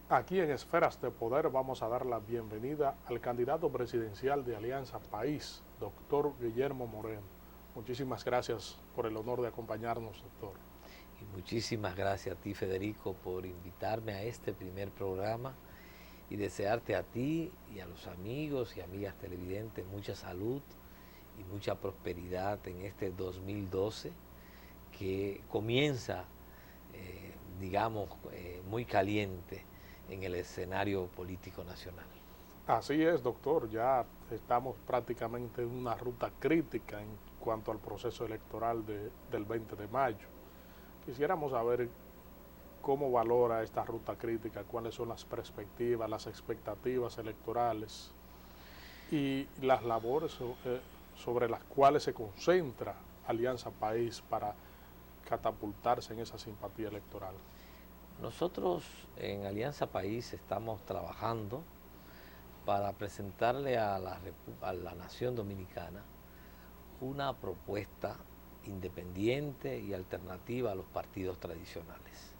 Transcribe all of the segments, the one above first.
Aquí en Esferas de Poder vamos a dar la bienvenida al candidato presidencial de Alianza País, doctor Guillermo Moreno. Muchísimas gracias por el honor de acompañarnos, doctor. Y muchísimas gracias a ti, Federico, por invitarme a este primer programa y desearte a ti y a los amigos y amigas televidentes mucha salud y mucha prosperidad en este 2012 que comienza, digamos, muy caliente en el escenario político nacional. Así es, doctor, ya estamos prácticamente en una ruta crítica en cuanto al proceso electoral del 20 de mayo. Quisiéramos saber cómo valora esta ruta crítica, cuáles son las perspectivas, las expectativas electorales y las labores sobre las cuales se concentra Alianza País para catapultarse en esa simpatía electoral. Nosotros en Alianza País estamos trabajando para presentarle a la nación dominicana una propuesta independiente y alternativa a los partidos tradicionales.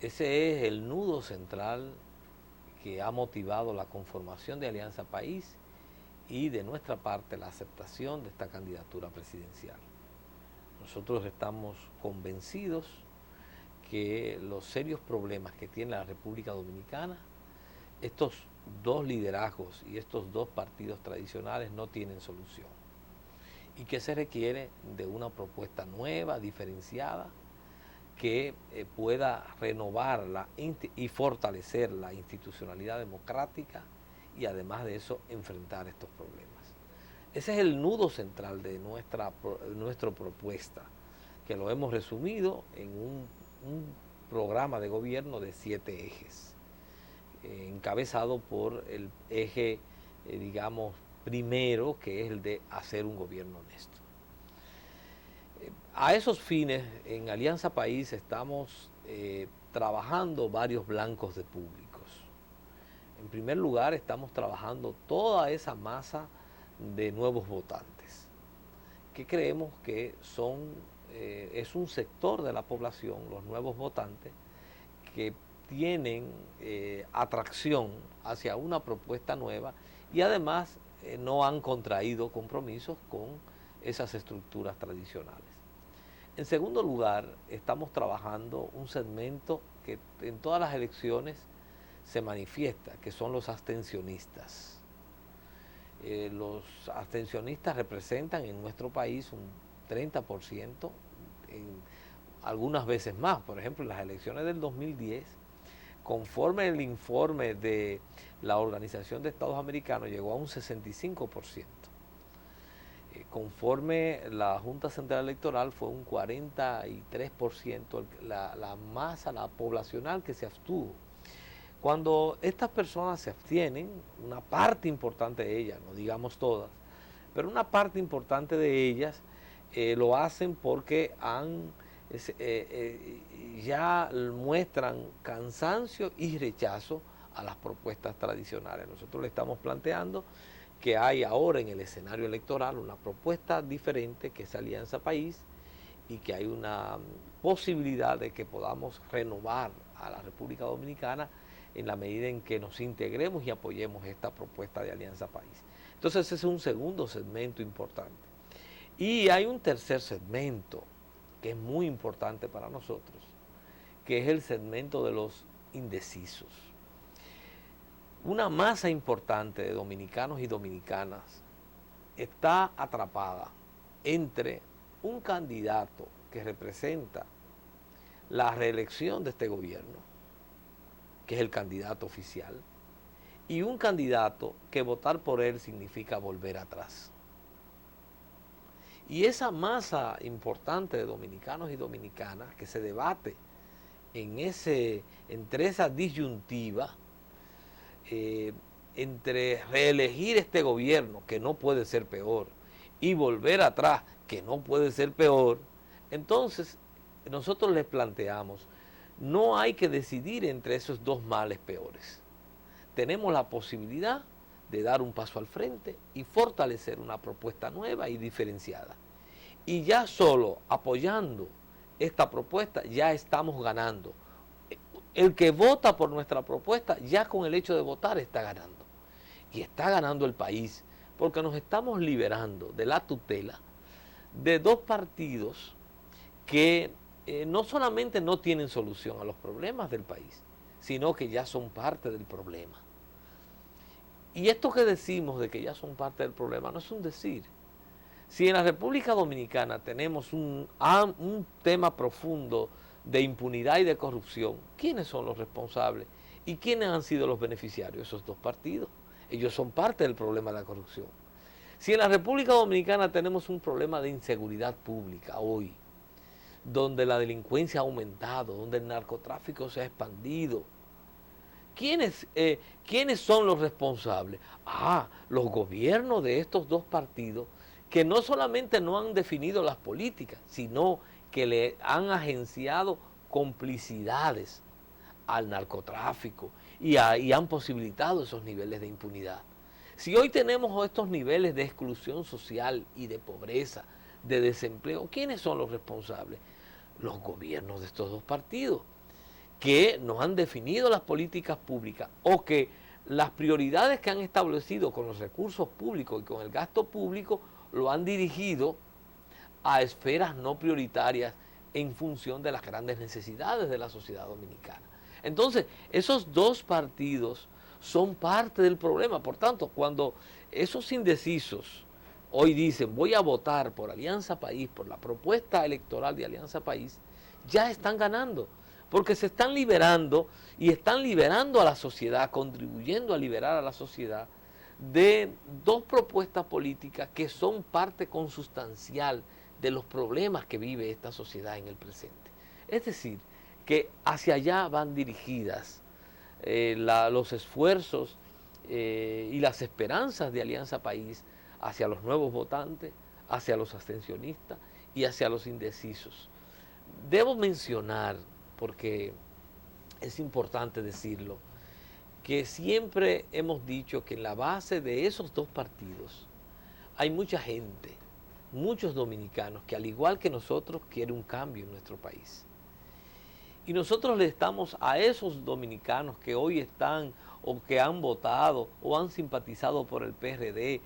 Ese es el nudo central que ha motivado la conformación de Alianza País y de nuestra parte la aceptación de esta candidatura presidencial. Nosotros estamos convencidos que los serios problemas que tiene la República Dominicana, estos dos liderazgos y estos dos partidos tradicionales no tienen solución y que se requiere de una propuesta nueva, diferenciada, que pueda renovar y fortalecer la institucionalidad democrática y además de eso enfrentar estos problemas. Ese es el nudo central de nuestra propuesta, que lo hemos resumido en un programa de gobierno de 7 ejes, encabezado por el eje, digamos, primero, que es el de hacer un gobierno honesto. A esos fines, en Alianza País estamos trabajando varios blancos de públicos. En primer lugar, estamos trabajando toda esa masa de nuevos votantes, que creemos que es un sector de la población, los nuevos votantes, que tienen atracción hacia una propuesta nueva y además no han contraído compromisos con esas estructuras tradicionales. En segundo lugar, estamos trabajando un segmento que en todas las elecciones se manifiesta, que son los abstencionistas. Los abstencionistas representan en nuestro país un 30%, algunas veces más. Por ejemplo, en las elecciones del 2010, conforme el informe de la Organización de Estados Americanos, llegó a un 65%. Conforme la Junta Central Electoral fue un 43% la masa, la poblacional que se abstuvo. Cuando estas personas se abstienen, una parte importante de ellas, no digamos todas, pero una parte importante de ellas lo hacen porque ya muestran cansancio y rechazo a las propuestas tradicionales. Nosotros le estamos planteando que hay ahora en el escenario electoral una propuesta diferente, que es Alianza País, y que hay una posibilidad de que podamos renovar a la República Dominicana en la medida en que nos integremos y apoyemos esta propuesta de Alianza País. Entonces ese es un segundo segmento importante. Y hay un tercer segmento que es muy importante para nosotros, que es el segmento de los indecisos. Una masa importante de dominicanos y dominicanas está atrapada entre un candidato que representa la reelección de este gobierno, que es el candidato oficial, y un candidato que votar por él significa volver atrás. Y esa masa importante de dominicanos y dominicanas que se debate entre esa disyuntiva, entre reelegir este gobierno, que no puede ser peor, y volver atrás, que no puede ser peor, entonces nosotros les planteamos, no hay que decidir entre esos dos males peores. Tenemos la posibilidad de dar un paso al frente y fortalecer una propuesta nueva y diferenciada. Y ya solo apoyando esta propuesta ya estamos ganando El que vota por nuestra propuesta, ya con el hecho de votar está ganando. Y está ganando el país, porque nos estamos liberando de la tutela de dos partidos que no solamente no tienen solución a los problemas del país, sino que ya son parte del problema. Y esto que decimos de que ya son parte del problema no es un decir. Si en la República Dominicana tenemos un tema profundo de impunidad y de corrupción, ¿quiénes son los responsables? ¿Y quiénes han sido los beneficiarios? Esos dos partidos. Ellos son parte del problema de la corrupción. Si en la República Dominicana tenemos un problema de inseguridad pública hoy, donde la delincuencia ha aumentado, donde el narcotráfico se ha expandido, ¿quiénes son los responsables? Los gobiernos de estos dos partidos que no solamente no han definido las políticas, sino que le han agenciado complicidades al narcotráfico y han posibilitado esos niveles de impunidad. Si hoy tenemos estos niveles de exclusión social y de pobreza, de desempleo, ¿quiénes son los responsables? Los gobiernos de estos dos partidos, que no han definido las políticas públicas o que las prioridades que han establecido con los recursos públicos y con el gasto público lo han dirigido a esferas no prioritarias en función de las grandes necesidades de la sociedad dominicana. Entonces, esos dos partidos son parte del problema. Por tanto, cuando esos indecisos hoy dicen voy a votar por Alianza País, por la propuesta electoral de Alianza País, ya están ganando, porque se están liberando y están liberando a la sociedad, contribuyendo a liberar a la sociedad de dos propuestas políticas que son parte consustancial de los problemas que vive esta sociedad en el presente. Es decir, que hacia allá van dirigidas los esfuerzos y las esperanzas de Alianza País hacia los nuevos votantes, hacia los abstencionistas y hacia los indecisos. Debo mencionar, porque es importante decirlo, que siempre hemos dicho que en la base de esos dos partidos hay mucha gente, muchos dominicanos que al igual que nosotros quieren un cambio en nuestro país. Y nosotros le estamos a esos dominicanos que hoy están o que han votado o han simpatizado por el PRD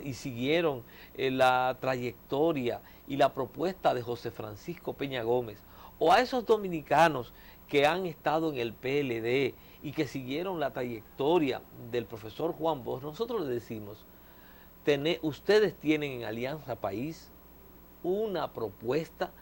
y siguieron la trayectoria y la propuesta de José Francisco Peña Gómez, o a esos dominicanos que han estado en el PLD y que siguieron la trayectoria del profesor Juan Bosch, nosotros les decimos, ustedes tienen en Alianza País una propuesta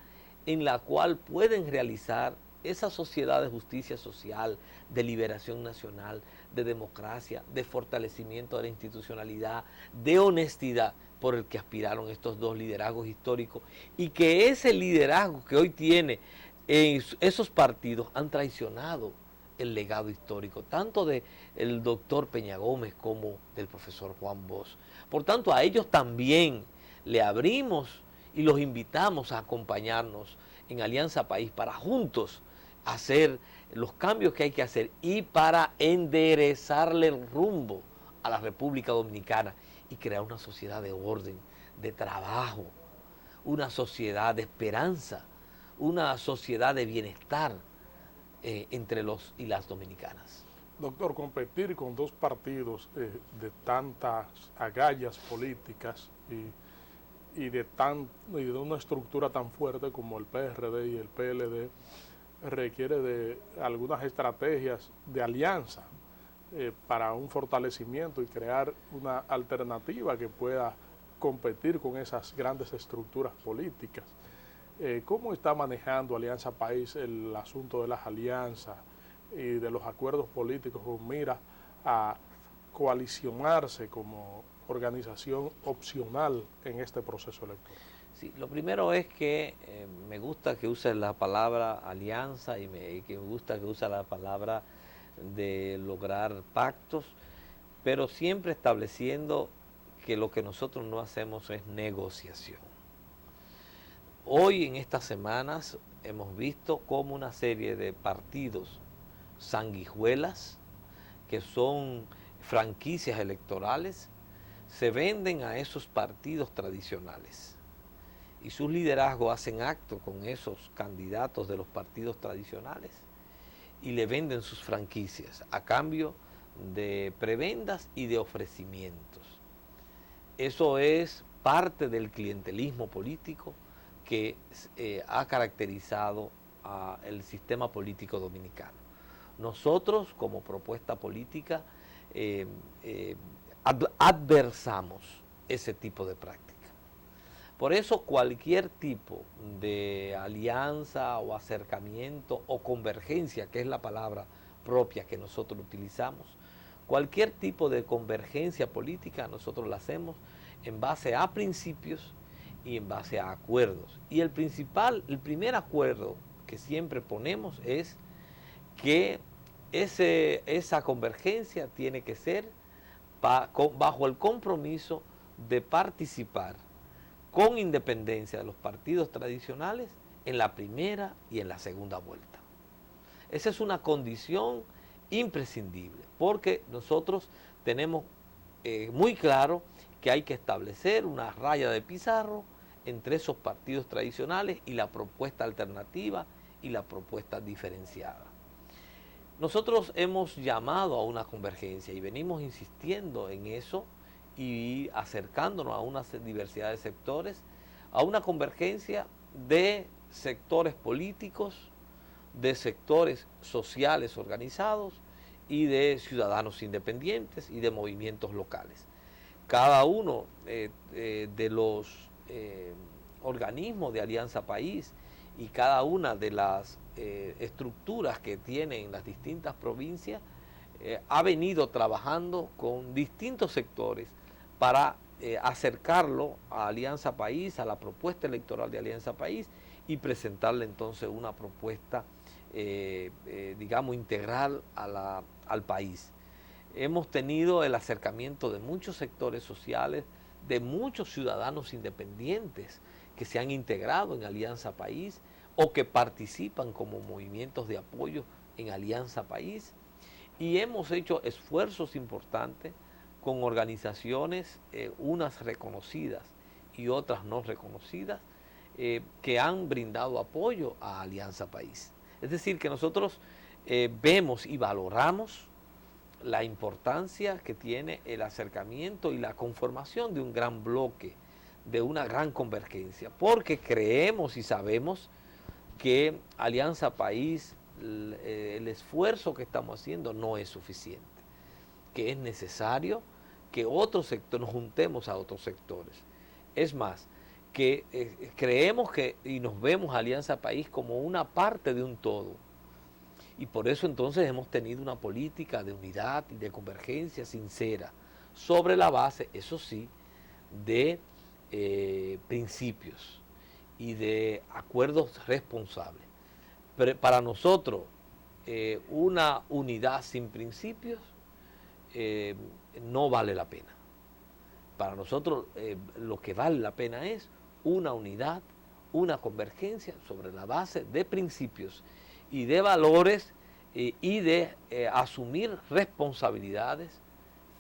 en la cual pueden realizar esa sociedad de justicia social, de liberación nacional, de democracia, de fortalecimiento de la institucionalidad, de honestidad por el que aspiraron estos dos liderazgos históricos, y que ese liderazgo que hoy tiene esos partidos han traicionado el legado histórico, tanto del doctor Peña Gómez como del profesor Juan Bosch. Por tanto, a ellos también le abrimos y los invitamos a acompañarnos en Alianza País para juntos hacer los cambios que hay que hacer y para enderezarle el rumbo a la República Dominicana y crear una sociedad de orden, de trabajo, una sociedad de esperanza, una sociedad de bienestar entre los y las dominicanas. Doctor, competir con dos partidos de tantas agallas políticas y de una estructura tan fuerte como el PRD y el PLD requiere de algunas estrategias de alianza para un fortalecimiento y crear una alternativa que pueda competir con esas grandes estructuras políticas. ¿Cómo está manejando Alianza País el asunto de las alianzas y de los acuerdos políticos con mira a coalicionarse como organización opcional en este proceso electoral? Sí, lo primero es que me gusta que use la palabra alianza y que me gusta que use la palabra de lograr pactos, pero siempre estableciendo que lo que nosotros no hacemos es negociación. Hoy en estas semanas hemos visto cómo una serie de partidos sanguijuelas, que son franquicias electorales, se venden a esos partidos tradicionales. Y sus liderazgos hacen acto con esos candidatos de los partidos tradicionales y le venden sus franquicias a cambio de prebendas y de ofrecimientos. Eso es parte del clientelismo político que ha caracterizado el sistema político dominicano. Nosotros, como propuesta política, adversamos ese tipo de práctica. Por eso cualquier tipo de alianza o acercamiento o convergencia, que es la palabra propia que nosotros utilizamos, cualquier tipo de convergencia política nosotros la hacemos en base a principios y en base a acuerdos. Y el primer acuerdo que siempre ponemos es que esa convergencia tiene que ser bajo el compromiso de participar con independencia de los partidos tradicionales en la primera y en la segunda vuelta. Esa es una condición imprescindible, porque nosotros tenemos muy claro que hay que establecer una raya de pizarro entre esos partidos tradicionales y la propuesta alternativa y la propuesta diferenciada. Nosotros hemos llamado a una convergencia y venimos insistiendo en eso y acercándonos a una diversidad de sectores, a una convergencia de sectores políticos, de sectores sociales organizados y de ciudadanos independientes y de movimientos locales. Cada uno de los organismos de Alianza País y cada una de las estructuras que tienen las distintas provincias ha venido trabajando con distintos sectores para acercarlo a Alianza País, a la propuesta electoral de Alianza País y presentarle entonces una propuesta, digamos, integral al país. Hemos tenido el acercamiento de muchos sectores sociales, de muchos ciudadanos independientes que se han integrado en Alianza País o que participan como movimientos de apoyo en Alianza País, y hemos hecho esfuerzos importantes con organizaciones, unas reconocidas y otras no reconocidas, que han brindado apoyo a Alianza País. Es decir, que nosotros vemos y valoramos la importancia que tiene el acercamiento y la conformación de un gran bloque, de una gran convergencia, porque creemos y sabemos que Alianza País, el esfuerzo que estamos haciendo no es suficiente, que es necesario que otros sectores, nos juntemos a otros sectores. Es más, que creemos que y nos vemos Alianza País como una parte de un todo. Y por eso entonces hemos tenido una política de unidad y de convergencia sincera, sobre la base, eso sí, de principios y de acuerdos responsables. Pero para nosotros, una unidad sin principios no vale la pena. Para nosotros lo que vale la pena es una unidad, una convergencia sobre la base de principios y de valores y de asumir responsabilidades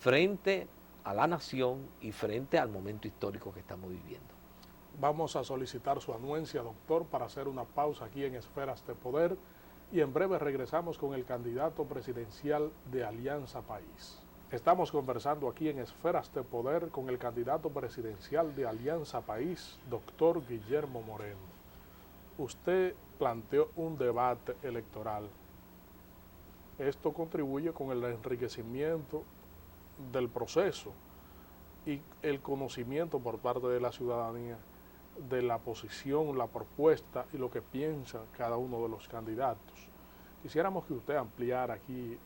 frente a la nación y frente al momento histórico que estamos viviendo. Vamos a solicitar su anuencia, doctor, para hacer una pausa aquí en Esferas de Poder y en breve regresamos con el candidato presidencial de Alianza País. Estamos conversando aquí en Esferas de Poder con el candidato presidencial de Alianza País, doctor Guillermo Moreno. Usted planteó un debate electoral. Esto contribuye con el enriquecimiento del proceso y el conocimiento por parte de la ciudadanía de la posición, la propuesta y lo que piensa cada uno de los candidatos. Quisiéramos que usted ampliara aquí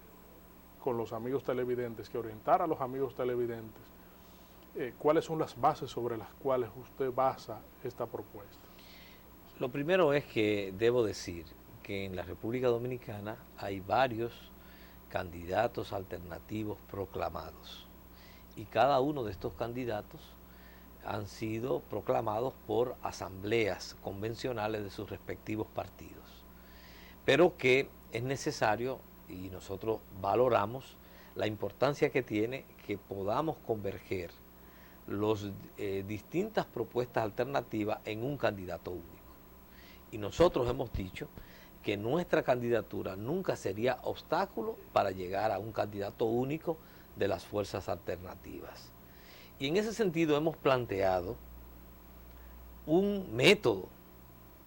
con los amigos televidentes, que orientara a los amigos televidentes cuáles son las bases sobre las cuales usted basa esta propuesta. Lo primero es que debo decir que en la República Dominicana hay varios candidatos alternativos proclamados y cada uno de estos candidatos han sido proclamados por asambleas convencionales de sus respectivos partidos, pero que es necesario y nosotros valoramos la importancia que tiene que podamos converger las distintas propuestas alternativas en un candidato único. Y nosotros hemos dicho que nuestra candidatura nunca sería obstáculo para llegar a un candidato único de las fuerzas alternativas. Y en ese sentido hemos planteado un método,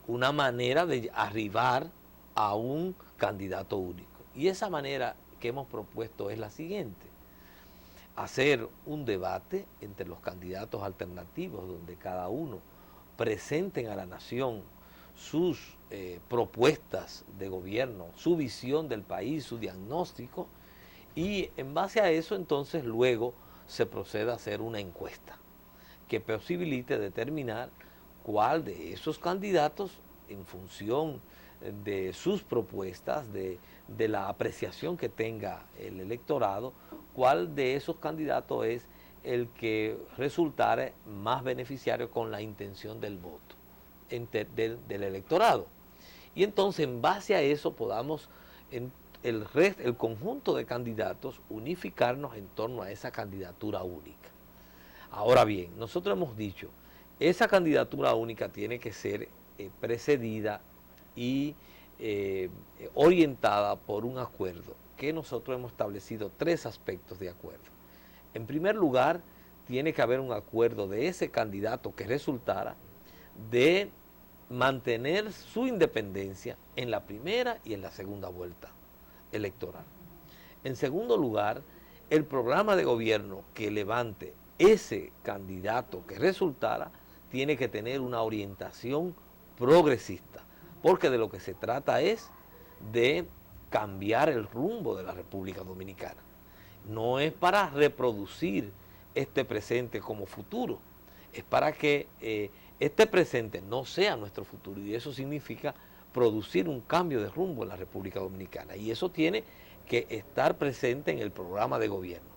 una manera de arribar a un candidato único. Y esa manera que hemos propuesto es la siguiente: hacer un debate entre los candidatos alternativos donde cada uno presenten a la nación sus propuestas de gobierno, su visión del país, su diagnóstico, y en base a eso entonces luego se procede a hacer una encuesta que posibilite determinar cuál de esos candidatos, en función de sus propuestas, de la apreciación que tenga el electorado, cuál de esos candidatos es el que resultare más beneficiario con la intención del voto del electorado. Y entonces en base a eso podamos el conjunto de candidatos unificarnos en torno a esa candidatura única. Ahora bien, nosotros hemos dicho, esa candidatura única tiene que ser precedida y orientada por un acuerdo, que nosotros hemos establecido 3 aspectos de acuerdo. En primer lugar, tiene que haber un acuerdo de ese candidato que resultara de mantener su independencia en la primera y en la segunda vuelta electoral. En segundo lugar, el programa de gobierno que levante ese candidato que resultara tiene que tener una orientación progresista, porque de lo que se trata es de cambiar el rumbo de la República Dominicana. No es para reproducir este presente como futuro, es para que este presente no sea nuestro futuro, y eso significa producir un cambio de rumbo en la República Dominicana, y eso tiene que estar presente en el programa de gobierno.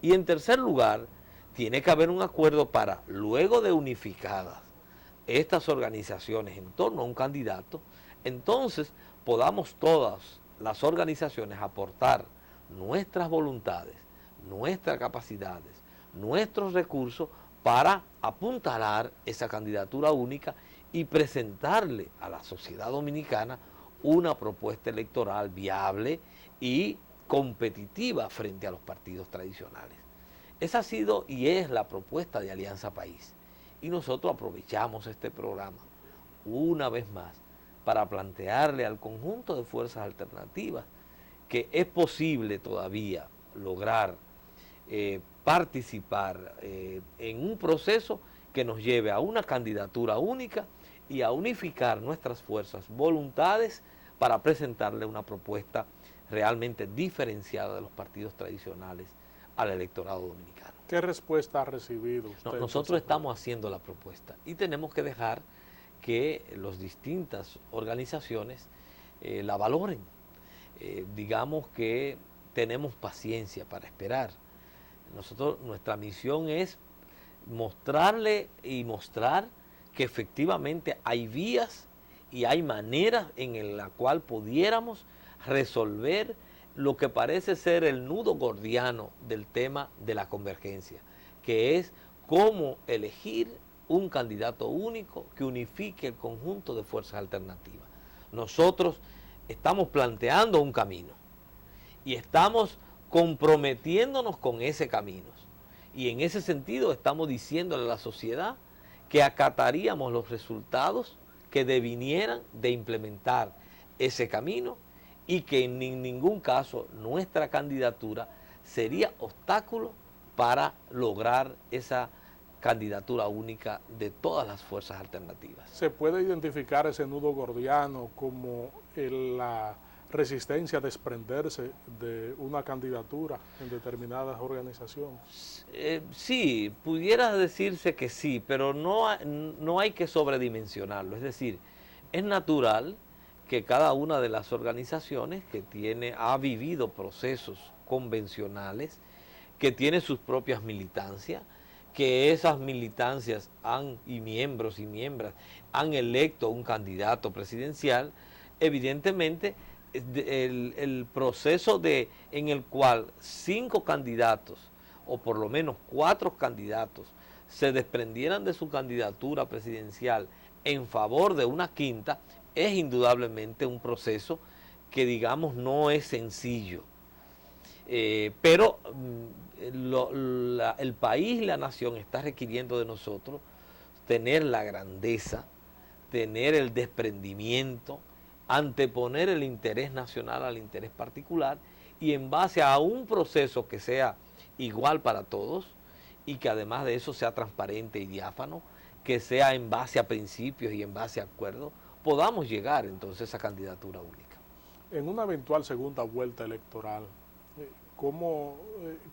Y en tercer lugar, tiene que haber un acuerdo para, luego de unificadas estas organizaciones en torno a un candidato, entonces podamos todas las organizaciones aportar nuestras voluntades, nuestras capacidades, nuestros recursos para apuntalar esa candidatura única y presentarle a la sociedad dominicana una propuesta electoral viable y competitiva frente a los partidos tradicionales. Esa ha sido y es la propuesta de Alianza País. Y nosotros aprovechamos este programa una vez más para plantearle al conjunto de fuerzas alternativas que es posible todavía lograr participar en un proceso que nos lleve a una candidatura única y a unificar nuestras fuerzas, voluntades, para presentarle una propuesta realmente diferenciada de los partidos tradicionales al electorado dominicano. ¿Qué respuesta ha recibido usted? No, nosotros estamos haciendo la propuesta y tenemos que dejar que las distintas organizaciones la valoren. Digamos que tenemos paciencia para esperar. Nuestra misión es mostrarle y mostrar que efectivamente hay vías y hay maneras en la cual pudiéramos resolver lo que parece ser el nudo gordiano del tema de la convergencia, que es cómo elegir un candidato único que unifique el conjunto de fuerzas alternativas. Nosotros estamos planteando un camino y estamos comprometiéndonos con ese camino. Y en ese sentido estamos diciéndole a la sociedad que acataríamos los resultados que devinieran de implementar ese camino y que en ningún caso nuestra candidatura sería obstáculo para lograr esa candidatura única de todas las fuerzas alternativas. ¿Se puede identificar ese nudo gordiano como la resistencia a desprenderse de una candidatura en determinadas organizaciones? Sí, pudiera decirse que sí, pero no hay que sobredimensionarlo. Es decir, es natural que cada una de las organizaciones ha vivido procesos convencionales, que tiene sus propias militancias, que esas militancias y miembros y miembros han electo un candidato presidencial. Evidentemente, el proceso en el cual 5 candidatos, o por lo menos 4 candidatos, se desprendieran de su candidatura presidencial en favor de una quinta, es indudablemente un proceso que, digamos, no es sencillo. Pero el país y la nación está requiriendo de nosotros tener la grandeza, tener el desprendimiento, anteponer el interés nacional al interés particular y en base a un proceso que sea igual para todos y que además de eso sea transparente y diáfano, que sea en base a principios y en base a acuerdos, podamos llegar entonces a esa candidatura única. En una eventual segunda vuelta electoral,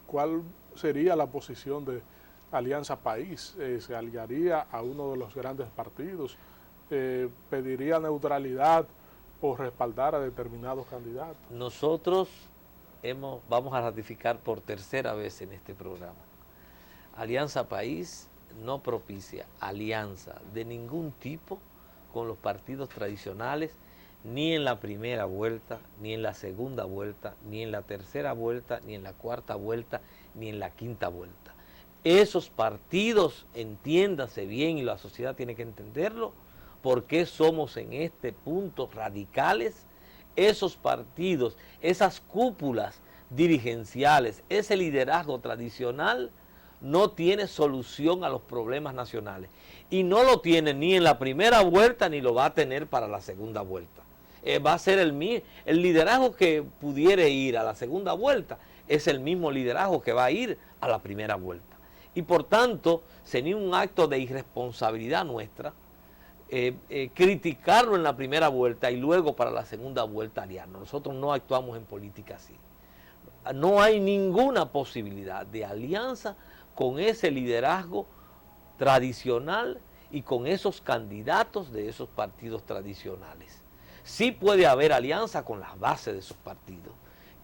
¿cuál sería la posición de Alianza País? ¿Se aliaría a uno de los grandes partidos? ¿Pediría neutralidad o respaldar a determinados candidatos? Nosotros vamos a ratificar por tercera vez en este programa. Alianza País no propicia alianza de ningún tipo con los partidos tradicionales, ni en la primera vuelta, ni en la segunda vuelta, ni en la tercera vuelta, ni en la cuarta vuelta, ni en la quinta vuelta. Esos partidos, entiéndase bien y la sociedad tiene que entenderlo, porque somos en este punto radicales. Esos partidos, esas cúpulas dirigenciales, ese liderazgo tradicional no tiene solución a los problemas nacionales y no lo tiene ni en la primera vuelta ni lo va a tener para la segunda vuelta. Va a ser el liderazgo que pudiere ir a la segunda vuelta, es el mismo liderazgo que va a ir a la primera vuelta. Y por tanto, sería un acto de irresponsabilidad nuestra criticarlo en la primera vuelta y luego para la segunda vuelta aliarnos. Nosotros no actuamos en política así. No hay ninguna posibilidad de alianza con ese liderazgo tradicional y con esos candidatos de esos partidos tradicionales. Sí puede haber alianza con las bases de esos partidos,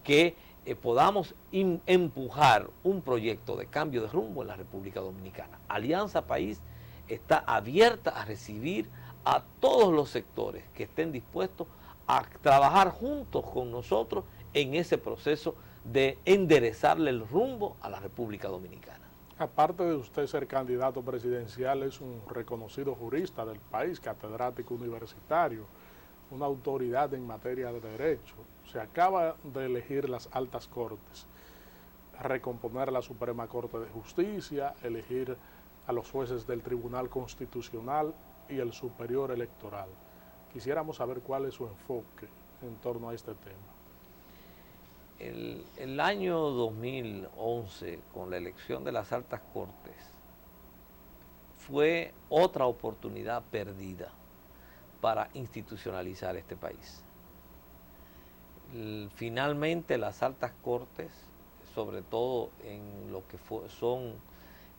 que podamos empujar un proyecto de cambio de rumbo en la República Dominicana. Alianza País está abierta a recibir a todos los sectores que estén dispuestos a trabajar juntos con nosotros en ese proceso de enderezarle el rumbo a la República Dominicana. Aparte de usted ser candidato presidencial, es un reconocido jurista del país, catedrático universitario, una autoridad en materia de derecho. Se acaba de elegir las altas cortes, recomponer la Suprema Corte de Justicia, elegir a los jueces del Tribunal Constitucional y el Superior Electoral. Quisiéramos saber cuál es su enfoque en torno a este tema. El año 2011, con la elección de las altas cortes, fue otra oportunidad perdida para institucionalizar este país. Finalmente las altas cortes, sobre todo en lo que son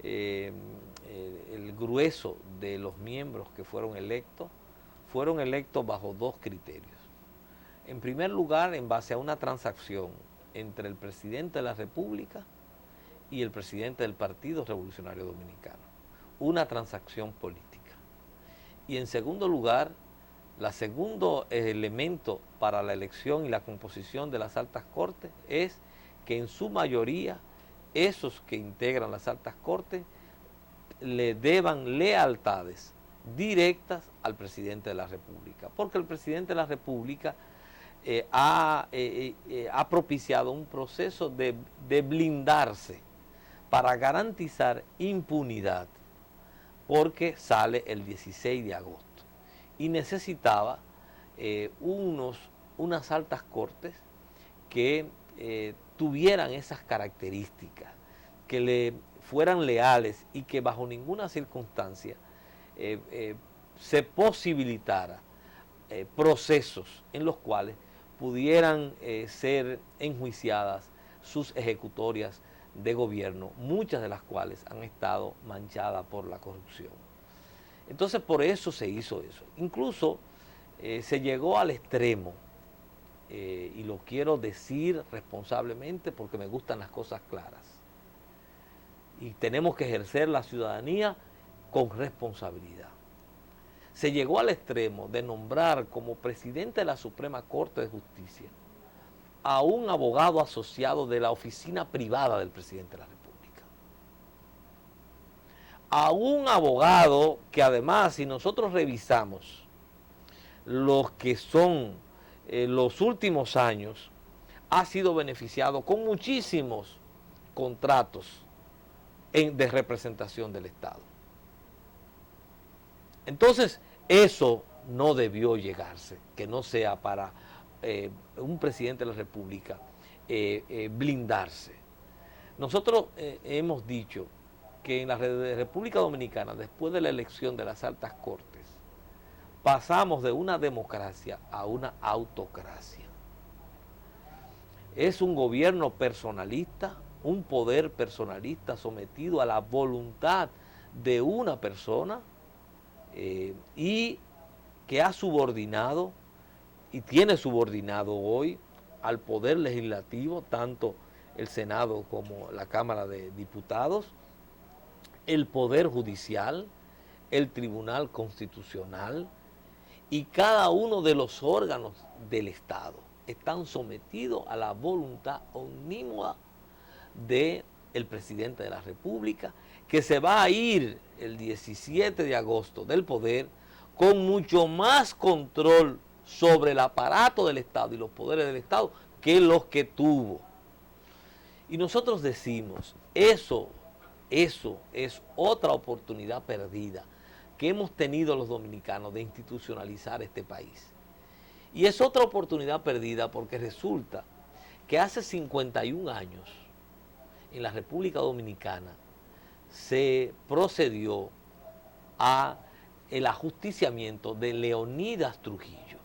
el grueso de los miembros que fueron electos bajo dos criterios. En primer lugar, en base a una transacción entre el presidente de la República y el presidente del Partido Revolucionario Dominicano, una transacción política. Y en segundo lugar, el segundo elemento para la elección y la composición de las altas cortes es que en su mayoría esos que integran las altas cortes le deban lealtades directas al presidente de la República, porque el presidente de la República ha propiciado un proceso de blindarse para garantizar impunidad, porque sale el 16 de agosto y necesitaba unas altas cortes que tuvieran esas características, que le fueran leales y que bajo ninguna circunstancia se posibilitara procesos en los cuales pudieran ser enjuiciadas sus ejecutorias de gobierno, muchas de las cuales han estado manchadas por la corrupción. Entonces por eso se hizo eso. Incluso se llegó al extremo, y lo quiero decir responsablemente porque me gustan las cosas claras, y tenemos que ejercer la ciudadanía con responsabilidad. Se llegó al extremo de nombrar como presidente de la Suprema Corte de Justicia a un abogado asociado de la oficina privada del presidente de la República. A un abogado que además, si nosotros revisamos los que son los últimos años, ha sido beneficiado con muchísimos contratos de representación del Estado. Entonces, eso no debió llegarse, que no sea para un presidente de la República blindarse. Nosotros hemos dicho que en la República Dominicana, después de la elección de las altas cortes, pasamos de una democracia a una autocracia. Es un gobierno personalista, un poder personalista sometido a la voluntad de una persona y que ha subordinado y tiene subordinado hoy al poder legislativo, tanto el Senado como la Cámara de Diputados, el Poder Judicial, el Tribunal Constitucional y cada uno de los órganos del Estado están sometidos a la voluntad omnímoda del presidente de la República, que se va a ir el 17 de agosto del poder con mucho más control sobre el aparato del Estado y los poderes del Estado que los que tuvo. Y nosotros decimos, eso es otra oportunidad perdida que hemos tenido los dominicanos de institucionalizar este país. Y es otra oportunidad perdida porque resulta que hace 51 años en la República Dominicana se procedió a el ajusticiamiento de Leonidas Trujillo.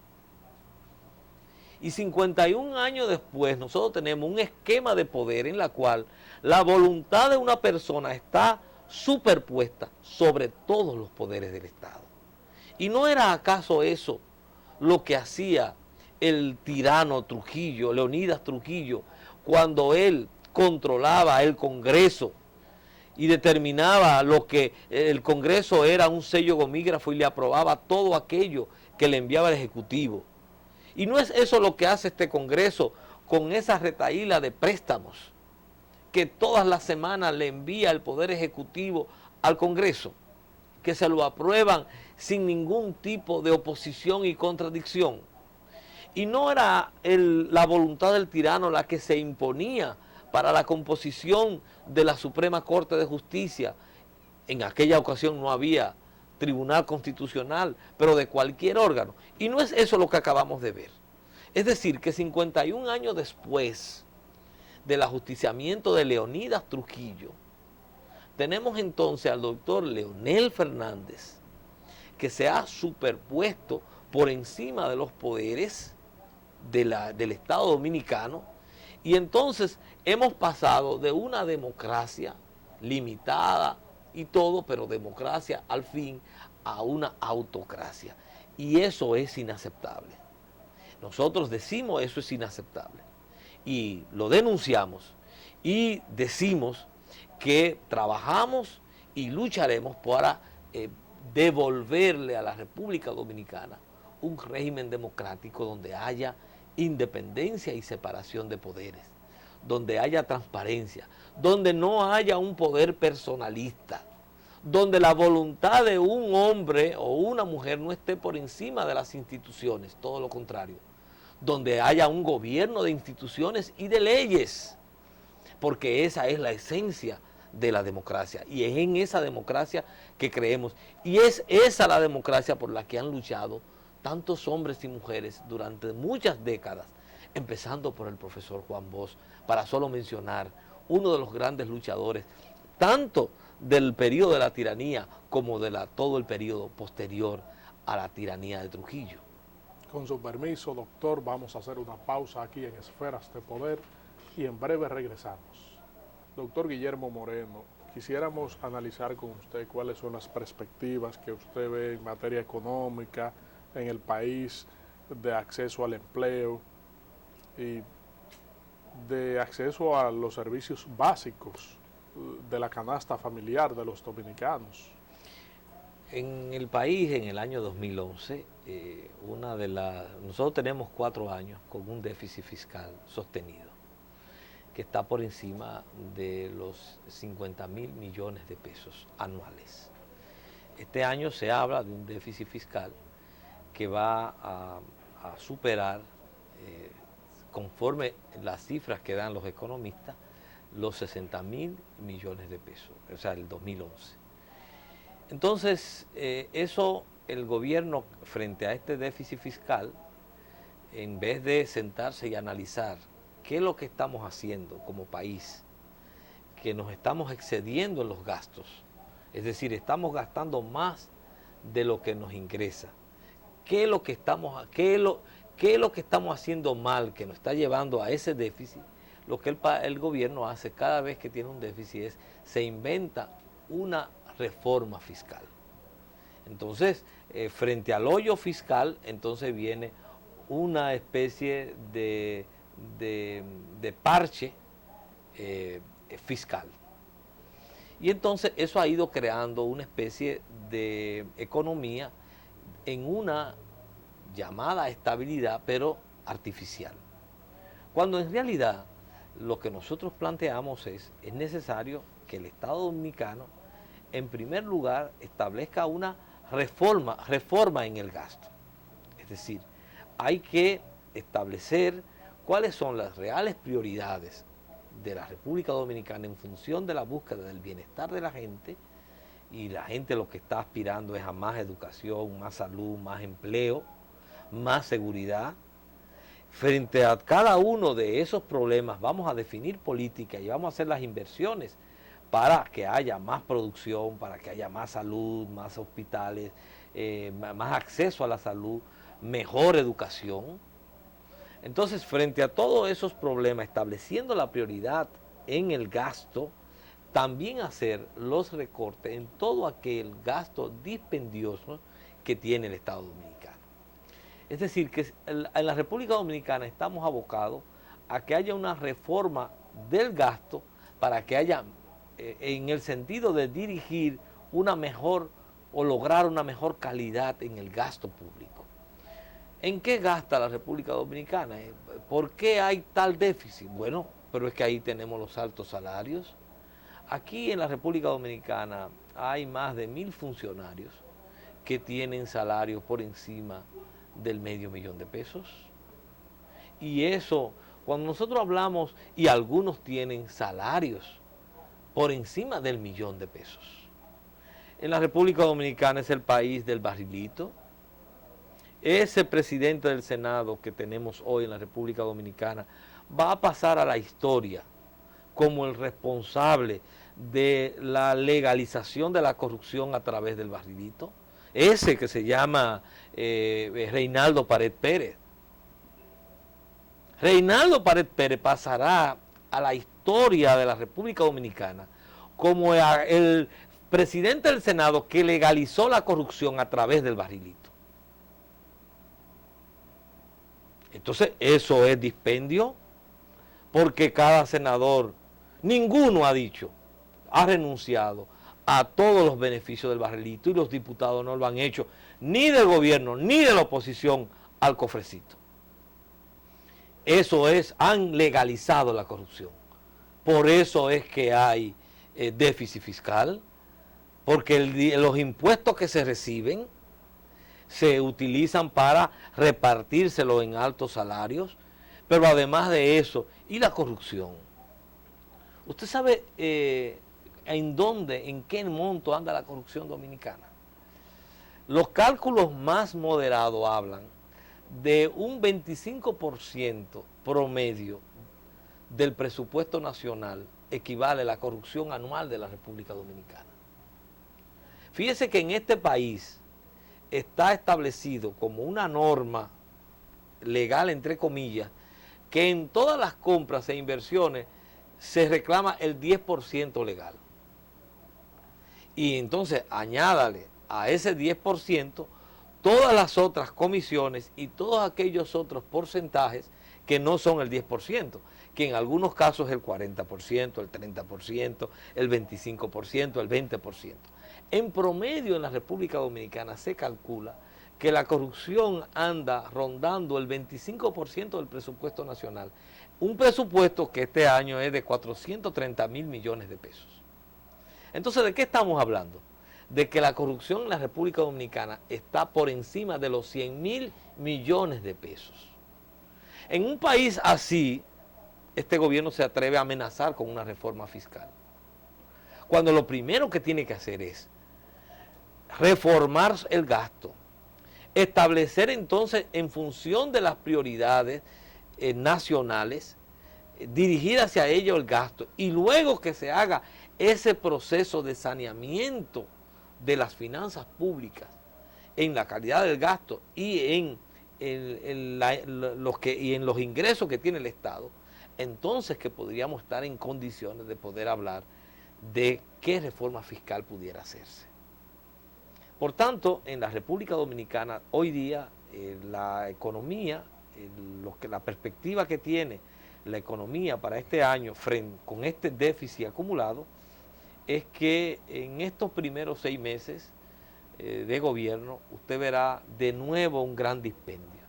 Y 51 años después nosotros tenemos un esquema de poder en la cual la voluntad de una persona está superpuesta sobre todos los poderes del Estado. ¿Y no era acaso eso lo que hacía el tirano Trujillo, Leonidas Trujillo, cuando él controlaba el Congreso y determinaba lo que el Congreso era un sello gomígrafo y le aprobaba todo aquello que le enviaba el Ejecutivo? Y no es eso lo que hace este Congreso con esa retahíla de préstamos que todas las semanas le envía el Poder Ejecutivo al Congreso, que se lo aprueban sin ningún tipo de oposición y contradicción. Y no era la voluntad del tirano la que se imponía para la composición de la Suprema Corte de Justicia. En aquella ocasión no había Tribunal Constitucional, pero de cualquier órgano. Y no es eso lo que acabamos de ver. Es decir, que 51 años después del ajusticiamiento de Leonidas Trujillo, tenemos entonces al doctor Leonel Fernández, que se ha superpuesto por encima de los poderes del Estado Dominicano, y entonces hemos pasado de una democracia limitada y todo, pero democracia al fin, a una autocracia. Y eso es inaceptable. Nosotros decimos eso es inaceptable. Y lo denunciamos y decimos que trabajamos y lucharemos para devolverle a la República Dominicana un régimen democrático donde haya independencia y separación de poderes, donde haya transparencia, donde no haya un poder personalista, donde la voluntad de un hombre o una mujer no esté por encima de las instituciones, todo lo contrario, donde haya un gobierno de instituciones y de leyes, porque esa es la esencia de la democracia y es en esa democracia que creemos y es esa la democracia por la que han luchado tantos hombres y mujeres durante muchas décadas, empezando por el profesor Juan Bosch, para solo mencionar uno de los grandes luchadores, tanto del periodo de la tiranía como de todo el periodo posterior a la tiranía de Trujillo. Con su permiso, doctor, vamos a hacer una pausa aquí en Esferas de Poder y en breve regresamos. Doctor Guillermo Moreno, quisiéramos analizar con usted cuáles son las perspectivas que usted ve en materia económica en el país, de acceso al empleo y de acceso a los servicios básicos de la canasta familiar de los dominicanos. En el país, en el año 2011, nosotros tenemos 4 años con un déficit fiscal sostenido, que está por encima de los 50.000 millones de pesos anuales. Este año se habla de un déficit fiscal que va a superar, conforme las cifras que dan los economistas, los 60.000 millones de pesos, o sea, el 2011. Entonces, eso el gobierno, frente a este déficit fiscal, en vez de sentarse y analizar qué es lo que estamos haciendo como país, que nos estamos excediendo en los gastos, es decir, estamos gastando más de lo que nos ingresa. ¿Qué es lo que estamos haciendo mal que nos está llevando a ese déficit? Lo que el gobierno hace cada vez que tiene un déficit es se inventa una reforma fiscal. Entonces, frente al hoyo fiscal, entonces viene una especie de parche fiscal. Y entonces eso ha ido creando una especie de economía en una llamada estabilidad, pero artificial. Cuando en realidad lo que nosotros planteamos es necesario que el Estado Dominicano, en primer lugar, establezca una reforma en el gasto. Es decir, hay que establecer cuáles son las reales prioridades de la República Dominicana en función de la búsqueda del bienestar de la gente, y la gente lo que está aspirando es a más educación, más salud, más empleo, más seguridad. Frente a cada uno de esos problemas vamos a definir política y vamos a hacer las inversiones para que haya más producción, para que haya más salud, más hospitales, más acceso a la salud, mejor educación. Entonces, frente a todos esos problemas, estableciendo la prioridad en el gasto, también hacer los recortes en todo aquel gasto dispendioso que tiene el Estado Dominicano. Es decir, que en la República Dominicana estamos abocados a que haya una reforma del gasto para que haya, en el sentido de dirigir una mejor o lograr una mejor calidad en el gasto público. ¿En qué gasta la República Dominicana? ¿Por qué hay tal déficit? Bueno, pero es que ahí tenemos los altos salarios. Aquí en la República Dominicana hay más de 1.000 funcionarios que tienen salarios por encima del $500,000 de pesos. Y eso, cuando nosotros hablamos, y algunos tienen salarios por encima del $1.000.000 de pesos. En la República Dominicana es el país del barrilito. Ese presidente del Senado que tenemos hoy en la República Dominicana va a pasar a la historia como el responsable de la legalización de la corrupción a través del barrilito. Ese que se llama Reinaldo Pared Pérez. Reinaldo Pared Pérez pasará a la historia de la República Dominicana como el presidente del Senado que legalizó la corrupción a través del barrilito. Entonces, eso es dispendio, porque cada senador, ninguno ha dicho, ha renunciado a todos los beneficios del barrilito, y los diputados no lo han hecho, ni del gobierno, ni de la oposición, al cofrecito. Eso es, han legalizado la corrupción. Por eso es que hay déficit fiscal, porque los impuestos que se reciben se utilizan para repartírselo en altos salarios, pero además de eso, ¿y la corrupción? ¿Usted sabe en qué monto anda la corrupción dominicana? Los cálculos más moderados hablan de un 25% promedio del presupuesto nacional equivale a la corrupción anual de la República Dominicana. Fíjese que en este país está establecido como una norma legal, entre comillas, que en todas las compras e inversiones se reclama el 10% legal. Y entonces añádale a ese 10% todas las otras comisiones y todos aquellos otros porcentajes que no son el 10%, que en algunos casos es el 40%, el 30%, el 25%, el 20%. En promedio en la República Dominicana se calcula que la corrupción anda rondando el 25% del presupuesto nacional. Un presupuesto que este año es de 430.000 millones de pesos. Entonces, ¿de qué estamos hablando? de que la corrupción en la República Dominicana está por encima de los 100.000 millones de pesos. En un país así, este gobierno se atreve a amenazar con una reforma fiscal, cuando lo primero que tiene que hacer es reformar el gasto, establecer entonces en función de las prioridades nacionales, dirigir hacia ello el gasto, y luego que se haga ese proceso de saneamiento de las finanzas públicas en la calidad del gasto y en los ingresos que tiene el Estado, entonces que podríamos estar en condiciones de poder hablar de qué reforma fiscal pudiera hacerse. Por tanto, en la República Dominicana hoy día la economía, la perspectiva que tiene la economía para este año con este déficit acumulado, es que en estos primeros 6 meses de gobierno usted verá de nuevo un gran dispendio.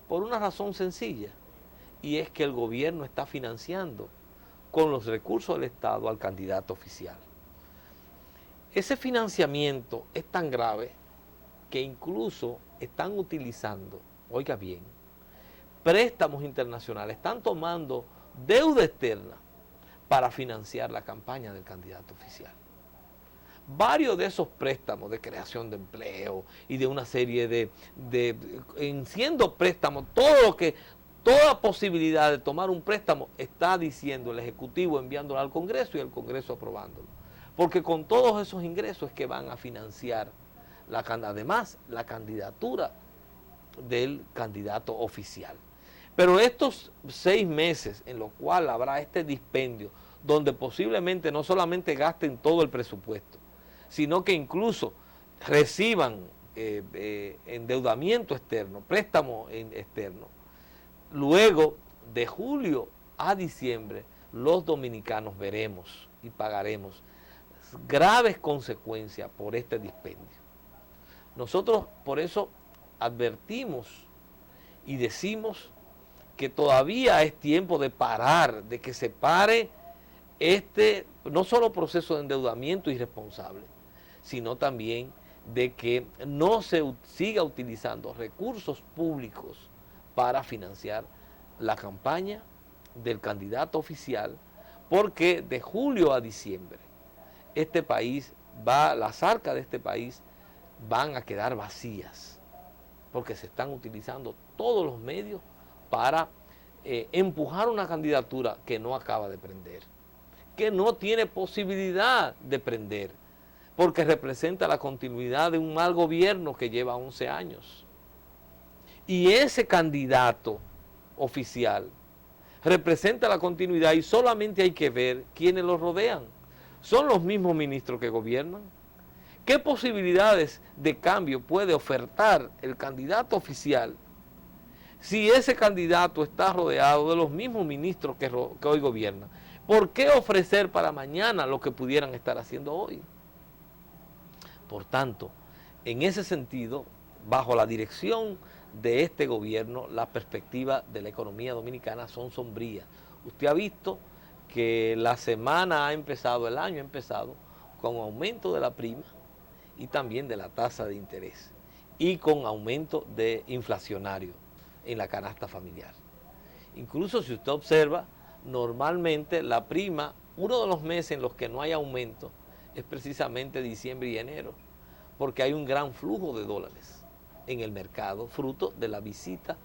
Por una razón sencilla, y es que el gobierno está financiando con los recursos del Estado al candidato oficial. Ese financiamiento es tan grave que incluso están utilizando, oiga bien, préstamos internacionales, están tomando deuda externa para financiar la campaña del candidato oficial. Varios de esos préstamos de creación de empleo y de una serie siendo préstamos, toda posibilidad de tomar un préstamo está diciendo el Ejecutivo enviándolo al Congreso y el Congreso aprobándolo. Porque con todos esos ingresos es que van a financiar, además, la candidatura del candidato oficial. Pero estos 6 meses en los cuales habrá este dispendio, donde posiblemente no solamente gasten todo el presupuesto, sino que incluso reciban endeudamiento externo, préstamo externo, luego de julio a diciembre, los dominicanos veremos y pagaremos graves consecuencias por este dispendio. Nosotros por eso advertimos y decimos que todavía es tiempo de parar, de que se pare no solo proceso de endeudamiento irresponsable, sino también de que no se siga utilizando recursos públicos para financiar la campaña del candidato oficial, porque de julio a diciembre las arcas de este país van a quedar vacías, porque se están utilizando todos los medios para empujar una candidatura que no acaba de prender, que no tiene posibilidad de prender, porque representa la continuidad de un mal gobierno que lleva 11 años. Y ese candidato oficial representa la continuidad y solamente hay que ver quiénes lo rodean. ¿Son los mismos ministros que gobiernan? ¿Qué posibilidades de cambio puede ofertar el candidato oficial si ese candidato está rodeado de los mismos ministros que hoy gobiernan? ¿Por qué ofrecer para mañana lo que pudieran estar haciendo hoy? Por tanto, en ese sentido, bajo la dirección de este gobierno, las perspectivas de la economía dominicana son sombrías. Usted ha visto que el año ha empezado con aumento de la prima y también de la tasa de interés y con aumento de inflacionario en la canasta familiar. Incluso si usted observa, normalmente la prima, uno de los meses en los que no hay aumento es precisamente diciembre y enero, porque hay un gran flujo de dólares en el mercado, fruto de la visita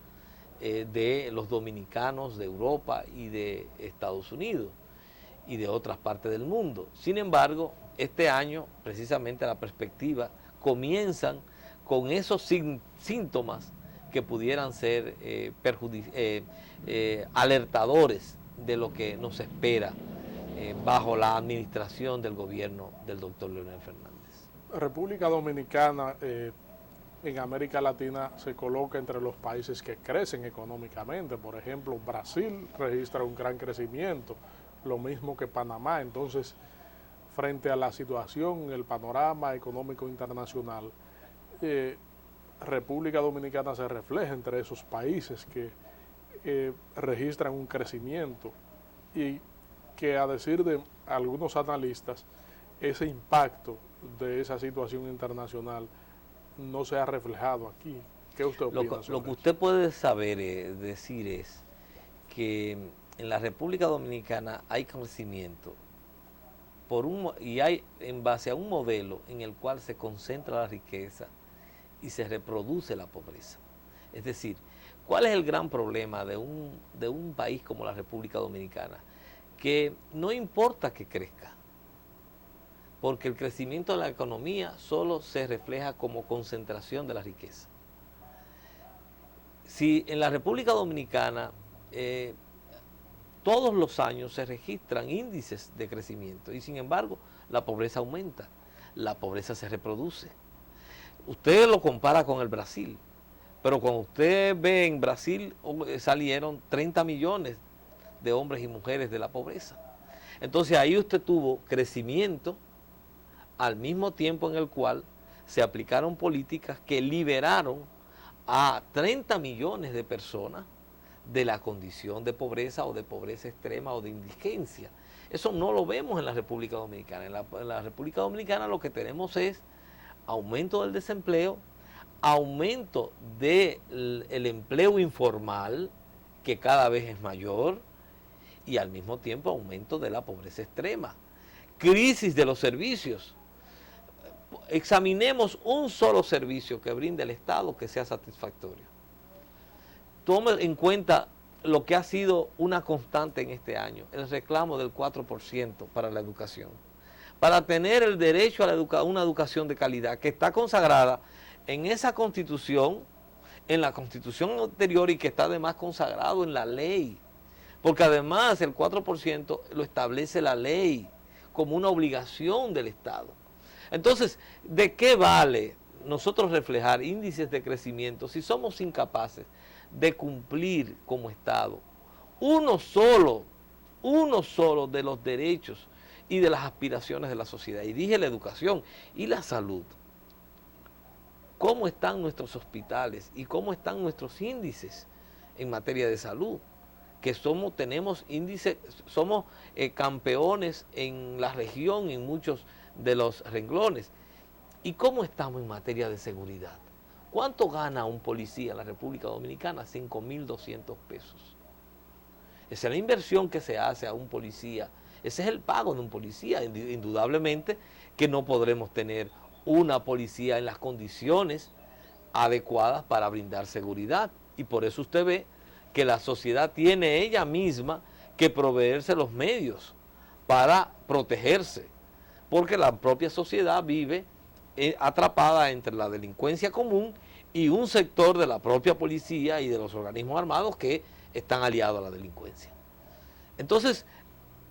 de los dominicanos de Europa y de Estados Unidos y de otras partes del mundo. Sin embargo, este año, precisamente la perspectiva, comienzan con esos síntomas que pudieran ser alertadores de lo que nos espera bajo la administración del gobierno del doctor Leonel Fernández. República Dominicana en América Latina se coloca entre los países que crecen económicamente. Por ejemplo, Brasil registra un gran crecimiento, lo mismo que Panamá. Entonces, frente a la situación, el panorama económico internacional, República Dominicana se refleja entre esos países que registran un crecimiento y que, a decir de algunos analistas, ese impacto de esa situación internacional no se ha reflejado aquí. ¿Qué usted opina sobre Lo que eso? usted puede saber, decir es que en la República Dominicana hay crecimiento y hay en base a un modelo en el cual se concentra la riqueza y se reproduce la pobreza. Es decir, ¿cuál es el gran problema de un país como la República Dominicana? Que no importa que crezca, porque el crecimiento de la economía solo se refleja como concentración de la riqueza. Si en la República Dominicana todos los años se registran índices de crecimiento y sin embargo la pobreza aumenta, la pobreza se reproduce. Usted lo compara con el Brasil, pero cuando usted ve en Brasil salieron 30 millones de hombres y mujeres de la pobreza. Entonces ahí usted tuvo crecimiento al mismo tiempo en el cual se aplicaron políticas que liberaron a 30 millones de personas de la condición de pobreza o de pobreza extrema o de indigencia. Eso no lo vemos en la República Dominicana. En la República Dominicana lo que tenemos es aumento del desempleo, aumento del empleo informal, que cada vez es mayor, y al mismo tiempo aumento de la pobreza extrema. Crisis de los servicios. Examinemos un solo servicio que brinde el Estado que sea satisfactorio. Tome en cuenta lo que ha sido una constante en este año, el reclamo del 4% para la educación. Para tener el derecho a una educación de calidad que está consagrada en esa constitución, en la constitución anterior y que está además consagrado en la ley. Porque además el 4% lo establece la ley como una obligación del Estado. Entonces, ¿de qué vale nosotros reflejar índices de crecimiento si somos incapaces de cumplir como Estado uno solo de los derechos y de las aspiraciones de la sociedad? Y dije la educación y la salud. ¿Cómo están nuestros hospitales y cómo están nuestros índices en materia de salud? Que tenemos índices, somos campeones en la región en muchos de los renglones. ¿Y cómo estamos en materia de seguridad? ¿Cuánto gana un policía en la República Dominicana? 5.200 pesos. Esa es la inversión que se hace a un policía. Ese es el pago de un policía. Indudablemente que no podremos tener una policía en las condiciones adecuadas para brindar seguridad. Y por eso usted ve que la sociedad tiene ella misma que proveerse los medios para protegerse, porque la propia sociedad vive atrapada entre la delincuencia común y un sector de la propia policía y de los organismos armados que están aliados a la delincuencia. Entonces,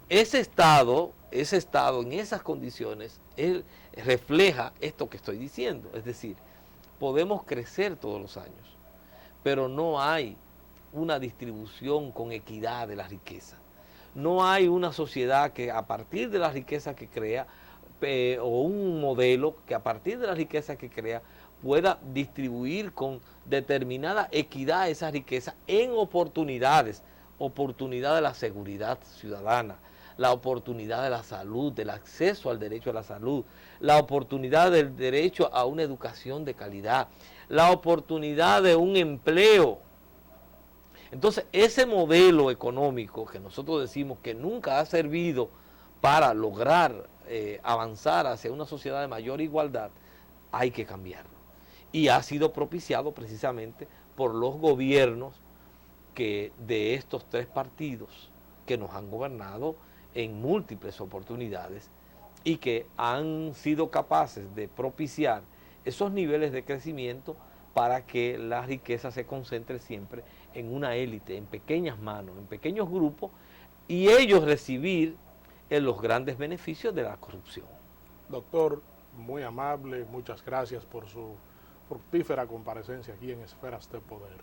ese estado en esas condiciones, él refleja esto que estoy diciendo. Es decir, podemos crecer todos los años, pero no hay una distribución con equidad de la riqueza. No hay una sociedad que a partir de la riqueza que crea, o un modelo que a partir de la riqueza que crea pueda distribuir con determinada equidad esa riqueza en oportunidades, oportunidad de la seguridad ciudadana, la oportunidad de la salud, del acceso al derecho a la salud, la oportunidad del derecho a una educación de calidad, la oportunidad de un empleo. Entonces, ese modelo económico que nosotros decimos que nunca ha servido para lograr avanzar hacia una sociedad de mayor igualdad, hay que cambiarlo. Y ha sido propiciado precisamente por los gobiernos de estos tres partidos que nos han gobernado en múltiples oportunidades y que han sido capaces de propiciar esos niveles de crecimiento para que la riqueza se concentre siempre en una élite, en pequeñas manos, en pequeños grupos, y ellos recibir los grandes beneficios de la corrupción. Doctor, muy amable, muchas gracias por su fructífera comparecencia aquí en Esferas de Poder.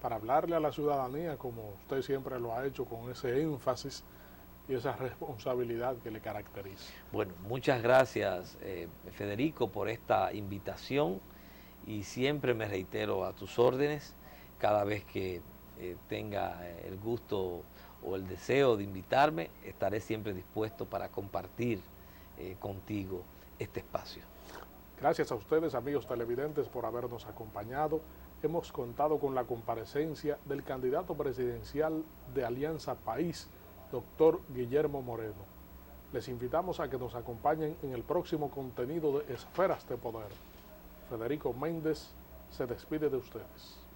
Para hablarle a la ciudadanía, como usted siempre lo ha hecho, con ese énfasis y esa responsabilidad que le caracteriza. Bueno, muchas gracias, Federico, por esta invitación, y siempre me reitero a tus órdenes cada vez que tenga el gusto o el deseo de invitarme. Estaré siempre dispuesto para compartir contigo este espacio. Gracias a ustedes, amigos televidentes, por habernos acompañado. Hemos contado con la comparecencia del candidato presidencial de Alianza País, doctor Guillermo Moreno. Les invitamos a que nos acompañen en el próximo contenido de Esferas de Poder. Federico Méndez se despide de ustedes.